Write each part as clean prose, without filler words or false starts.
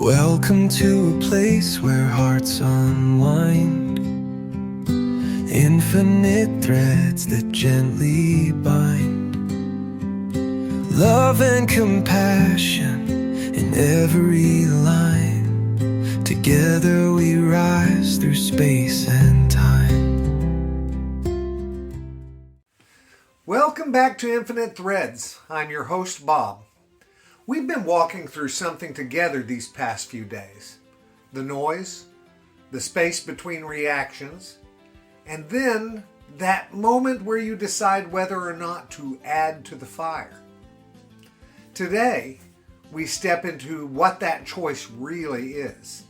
Welcome to a place where hearts unwind, infinite threads that gently bind, love and compassion in every line. Together we rise through space and time. Welcome back to Infinite Threads. I'm your host, Bob. We've been walking through something together these past few days. The noise, the space between reactions, and then that moment where you decide whether or not to add to the fire. Today, we step into what that choice really is.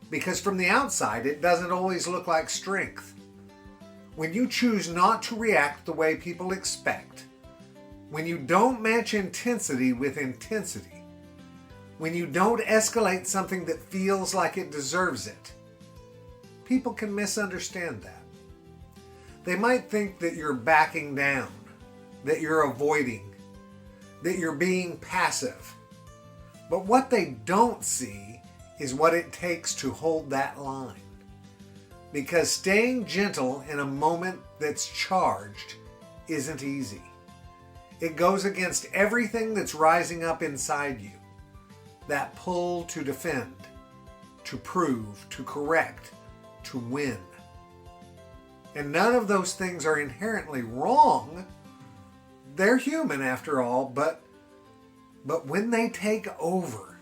Because from the outside, it doesn't always look like strength. When you choose not to react the way people expect, when you don't match intensity with intensity, when you don't escalate something that feels like it deserves it, people can misunderstand that. They might think that you're backing down, that you're avoiding, that you're being passive. But what they don't see is what it takes to hold that line. Because staying gentle in a moment that's charged isn't easy. It goes against everything that's rising up inside you. That pull to defend, to prove, to correct, to win. And none of those things are inherently wrong. They're human after all, but when they take over,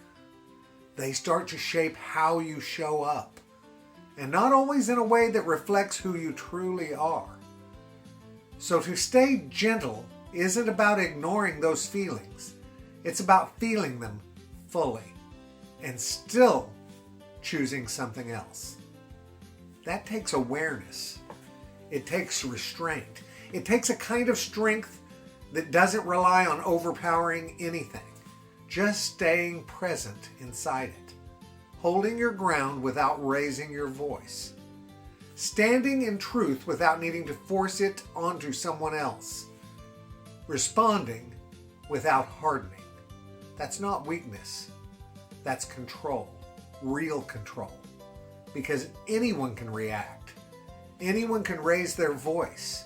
they start to shape how you show up. And not always in a way that reflects who you truly are. So to stay gentle isn't about ignoring those feelings. It's about feeling them fully and still choosing something else. That takes awareness. It takes restraint. It takes a kind of strength that doesn't rely on overpowering anything, just staying present inside it, holding your ground without raising your voice, standing in truth without needing to force it onto someone else, responding without hardening. That's not weakness. That's control, real control. Because anyone can react. Anyone can raise their voice.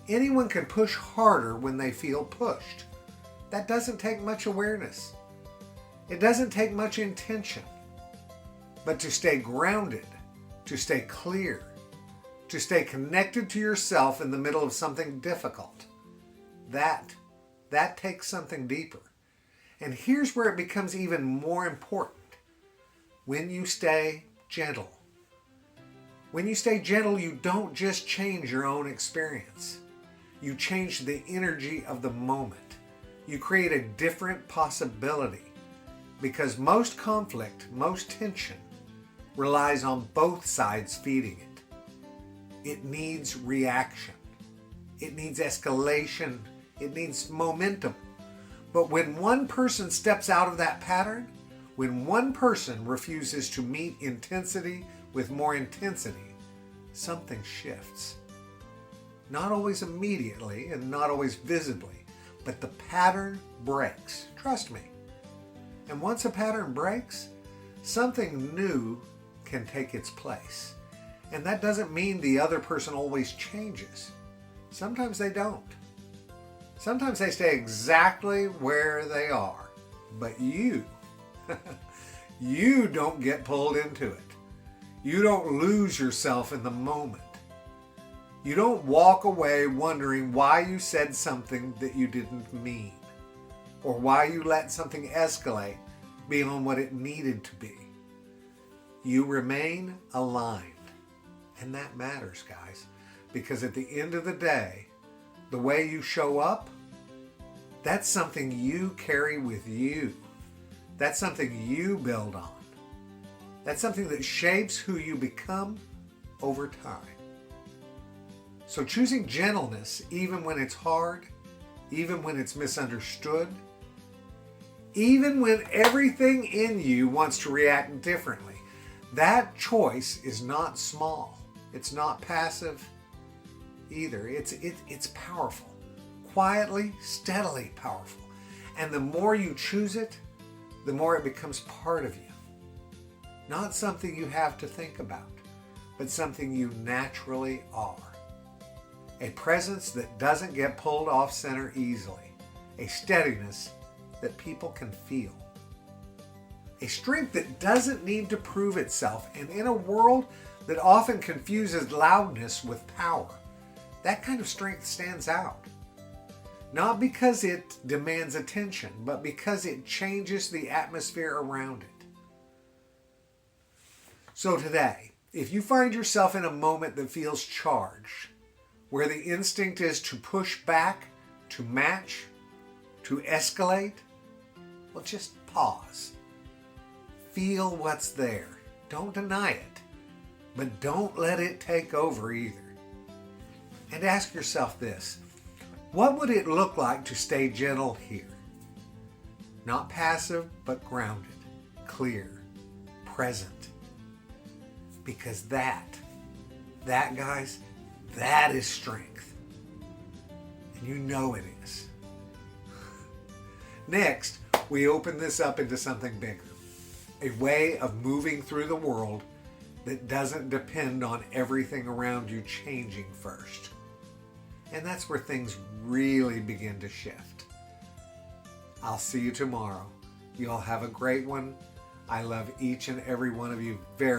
Anyone can push harder when they feel pushed. That doesn't take much awareness. It doesn't take much intention. But to stay grounded, to stay clear, to stay connected to yourself in the middle of something difficult, that takes something deeper. And here's where it becomes even more important. When you stay gentle. When you stay gentle, you don't just change your own experience. You change the energy of the moment. You create a different possibility. Because most conflict, most tension, relies on both sides feeding it. It needs reaction. It needs escalation. It needs momentum. But when one person steps out of that pattern, when one person refuses to meet intensity with more intensity, something shifts. Not always immediately and not always visibly, but the pattern breaks. Trust me. And once a pattern breaks, something new can take its place. And that doesn't mean the other person always changes. Sometimes they don't. Sometimes they stay exactly where they are. But you don't get pulled into it. You don't lose yourself in the moment. You don't walk away wondering why you said something that you didn't mean, or why you let something escalate beyond what it needed to be. You remain aligned. And that matters, guys, because at the end of the day, the way you show up, that's something you carry with you. That's something you build on. That's something that shapes who you become over time. So choosing gentleness, even when it's hard, even when it's misunderstood, even when everything in you wants to react differently, that choice is not small. It's not passive either. It's powerful. Quietly, steadily powerful. And the more you choose it, the more it becomes part of you. Not something you have to think about, but something you naturally are. A presence that doesn't get pulled off center easily. A steadiness that people can feel. A strength that doesn't need to prove itself, and in a world that often confuses loudness with power, that kind of strength stands out. Not because it demands attention, but because it changes the atmosphere around it. So today, if you find yourself in a moment that feels charged, where the instinct is to push back, to match, to escalate, well, just pause. Feel what's there. Don't deny it, but don't let it take over either. And ask yourself this: what would it look like to stay gentle here? Not passive, but grounded, clear, present. Because that guys, that is strength. And you know it is. Next, we open this up into something bigger. A way of moving through the world that doesn't depend on everything around you changing first. And that's where things really begin to shift. I'll see you tomorrow. You all have a great one. I love each and every one of you very